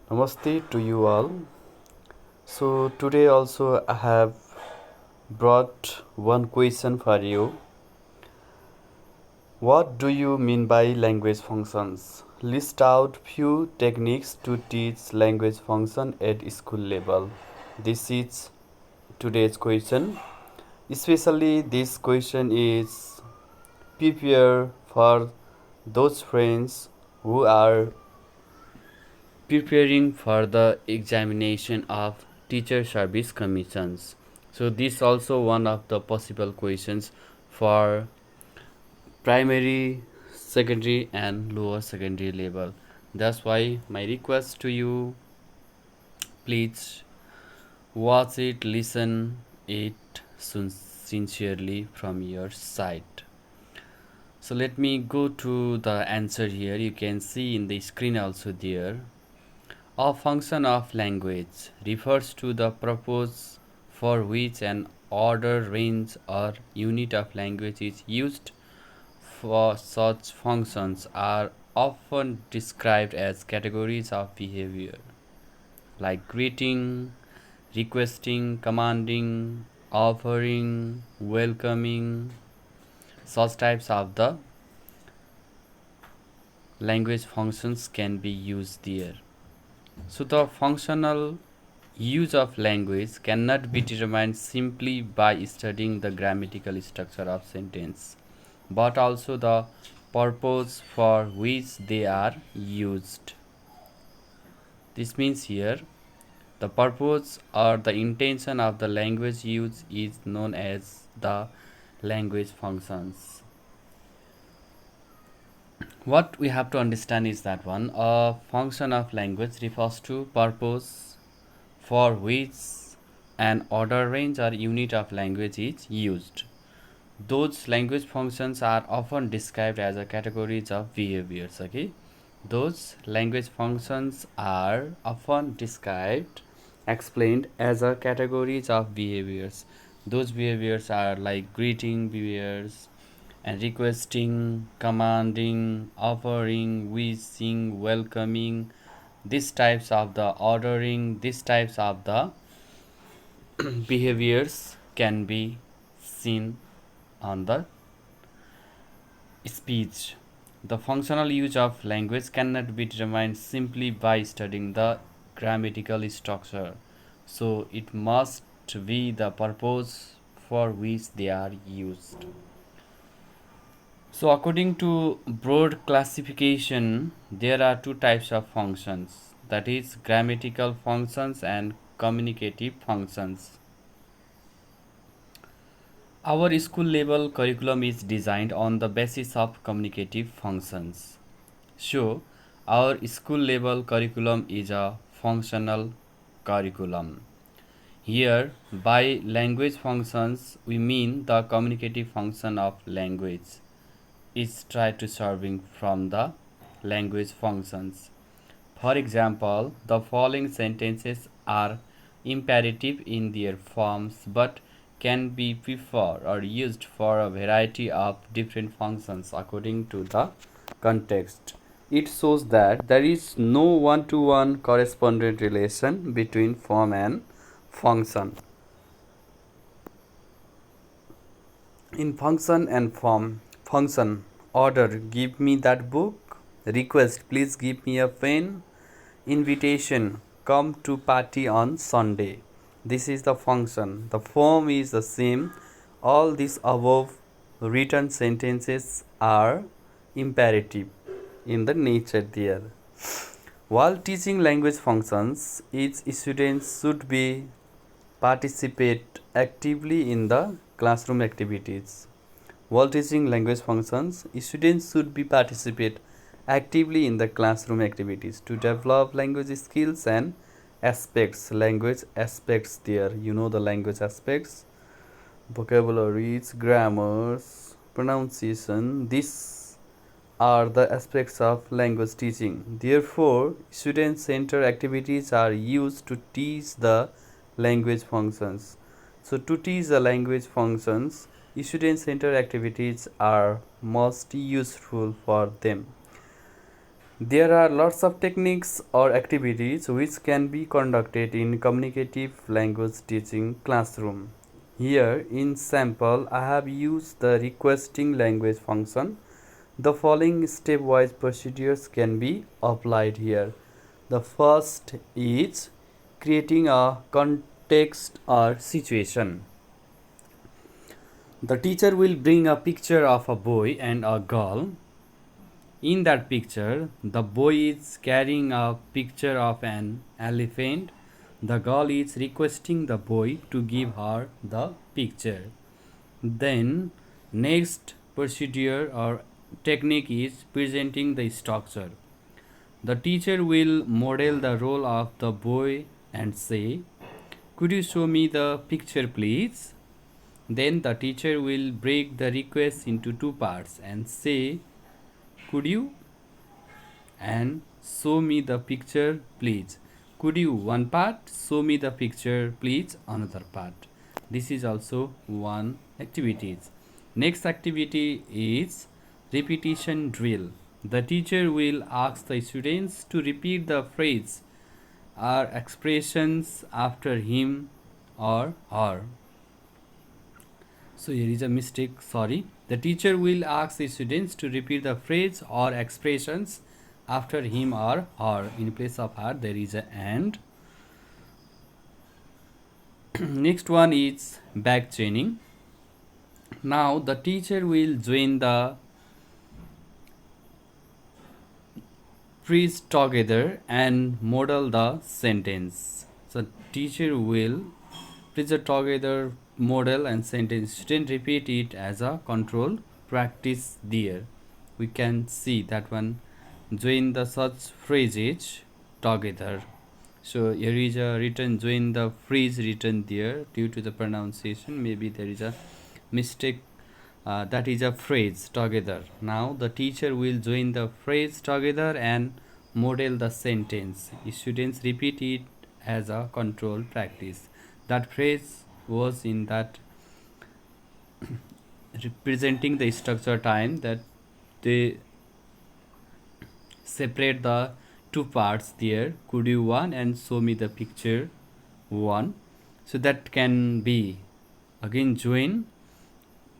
Namaste to you all. So today also I have brought one question for you. What do you mean by language functions? List out few techniques to teach language function at school level. This is today's question. Especially this question is prepare for those friends who are preparing for the examination of teacher service commissions. So this also one of the possible questions for primary, secondary and lower secondary level. That's why my request to you, please watch it, listen it sincerely from your side. So let me go to the answer here. You can see in the screen also there. A function of language refers to the purpose for which an order, range, or unit of language is used. For such functions are often described as categories of behavior, like greeting, requesting, commanding, offering, welcoming. Such types of the language functions can be used there. So the functional use of language cannot be determined simply by studying the grammatical structure of sentence, but also the purpose for which they are used. This means here the purpose or the intention of the language use is known as the language functions. What we have to understand is that one a function of language refers to purpose for which an order, range, or unit of language is used. Those language functions are often described as a categories of behaviors. Okay, those language functions are often described, explained as a categories of behaviors. Those behaviors are like greeting behaviors and requesting, commanding, offering, wishing, welcoming. These types of the ordering, these types of the behaviors can be seen on the speech. The functional use of language cannot be determined simply by studying the grammatical structure. So it must be the purpose for which they are used. So according to broad classification, there are two types of functions, that is grammatical functions and communicative functions. Our school level curriculum is designed on the basis of communicative functions. So, our school level curriculum is a functional curriculum. Here, by language functions, we mean the communicative function of language is tried to serving from the language functions. For example, the following sentences are imperative in their forms but can be preferred or used for a variety of different functions according to the context. It shows that there is no one-to-one correspondent relation between form and function. In function and form, function, order, give me that book, request, please give me a pen, invitation, come to party on Sunday. This is the function. The form is the same. All these above written sentences are imperative in the nature there. While teaching language functions, each student should be participate actively in the classroom activities. While teaching language functions, students should be participate actively in the classroom activities to develop language skills and aspects, language aspects there. You know the language aspects, vocabularies, grammars, pronunciation. These are the aspects of language teaching. Therefore, student-centered activities are used to teach the language functions. So to teach the language functions, student-centered activities are most useful for them. There are lots of techniques or activities which can be conducted in communicative language teaching classroom. Here in sample I have used the requesting language function. The following stepwise procedures can be applied here. The first is creating a context or situation. The teacher will bring a picture of a boy and a girl. In that picture, the boy is carrying a picture of an elephant. The girl is requesting the boy to give her the picture. Then, next procedure or technique is presenting the structure. The teacher will model the role of the boy and say, "Could you show me the picture, please?" Then the teacher will break the request into two parts and say, "Could you and show me the picture, please." Could you one part, show me the picture, please another part. This is also one activity. Next activity is repetition drill. The teacher will ask the students to repeat the phrase or expressions after him or her. So here is a mistake, sorry. The teacher will ask the students to repeat the phrase or expressions after him or her. In place of her there is a and. Next one is back chaining. Now the teacher will join the phrase together and model the sentence. So teacher will phrase together model and sentence. Student repeat it as a control practice there. We can see that one, join the such phrases together. So here is a written join the phrase written there. Due to the pronunciation maybe there is a mistake. That is a phrase together. Now the teacher will join the phrase together and model the sentence. Students repeat it as a control practice. That phrase was in that representing the structure time that they separate the two parts there. Could you one and show me the picture one. So that can be again join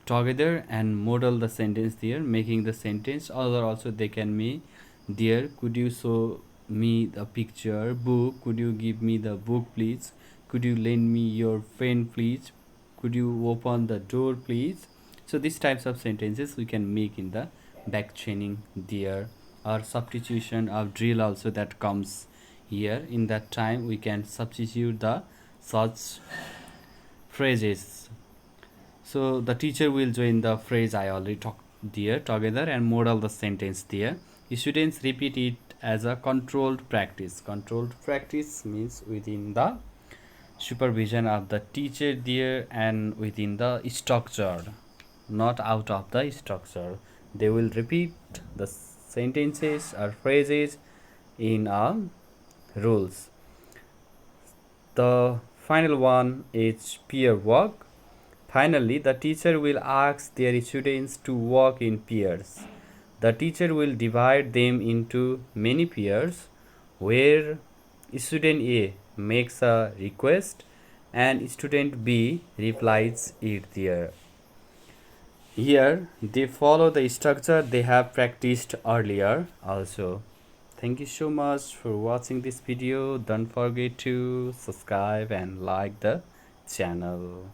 together and model the sentence there, making the sentence. Other also they can be there. Could you show me the picture book? Could you give me the book, please? Could you lend me your pen, please? Could you open the door, please? So these types of sentences we can make in the back chaining there, or substitution of drill also that comes here. In that time we can substitute the such phrases. So the teacher will join the phrase I already talked there together and model the sentence there. Students repeat it as a controlled practice. Controlled practice means within the supervision of the teacher there and within the structure, not out of the structure. They will repeat the sentences or phrases in rules. The final one is peer work. Finally, the teacher will ask their students to work in pairs. The teacher will divide them into many pairs where student A makes a request and student B replies it there. Here they follow the structure they have practiced earlier also. Thank you so much for watching this video. Don't forget to subscribe and like the channel.